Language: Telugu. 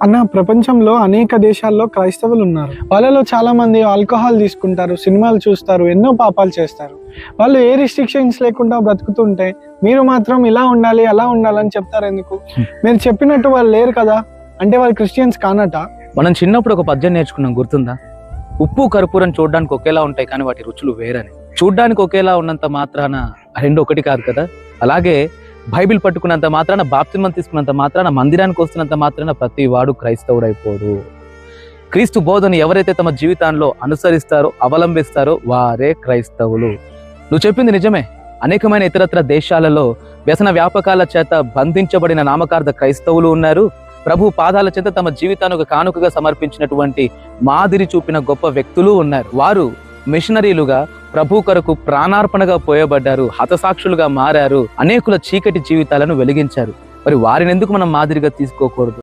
అన్న, ప్రపంచంలో అనేక దేశాల్లో క్రైస్తవులు ఉన్నారు. వాళ్ళలో చాలా మంది ఆల్కహాల్ తీసుకుంటారు, సినిమాలు చూస్తారు, ఎన్నో పాపాలు చేస్తారు. వాళ్ళు ఏ రిస్ట్రిక్షన్స్ లేకుండా బ్రతుకుతుంటే మీరు మాత్రం ఇలా ఉండాలి అలా ఉండాలని చెప్తారు ఎందుకు? మీరు చెప్పినట్టు వాళ్ళు లేరు కదా, అంటే వాళ్ళు క్రిస్టియన్స్ కానట. మనం చిన్నప్పుడు ఒక పద్యం నేర్చుకున్నాం, గుర్తుందా? ఉప్పు కర్పూరం చూడడానికి ఒకేలా ఉంటాయి కానీ వాటి రుచులు వేరని. చూడ్డానికి ఒకేలా ఉన్నంత మాత్రాన రెండు ఒకటి కాదు కదా. అలాగే బైబిల్ పట్టుకున్నంత మాత్రాన, బాప్తిస్మం తీసుకున్నంత మాత్రాన, మందిరానికి వస్తున్నంత మాత్రాన ప్రతి వాడు క్రైస్తవుడైపోడు. క్రీస్తు బోధన ఎవరైతే తమ జీవితాల్లో అనుసరిస్తారో, అవలంబిస్తారో వారే క్రైస్తవులు. నువ్వు చెప్పింది నిజమే. అనేకమైన ఇతరత్ర దేశాలలో వ్యసన వ్యాపకాల చేత బంధించబడిన నామకార్థ క్రైస్తవులు ఉన్నారు. ప్రభు పాదాల చేత తమ జీవితాన్ని ఒక కానుకగా సమర్పించినటువంటి మాదిరి చూపిన గొప్ప వ్యక్తులు ఉన్నారు. వారు మిషనరీలుగా ప్రభు కొరకు ప్రాణార్పణగా పోయబడ్డారు, హతసాక్షులుగా మారారు, అనేకుల చీకటి జీవితాలను వెలిగించారు. మరి వారిని ఎందుకు మనం మాదిరిగా తీసుకోకూడదు?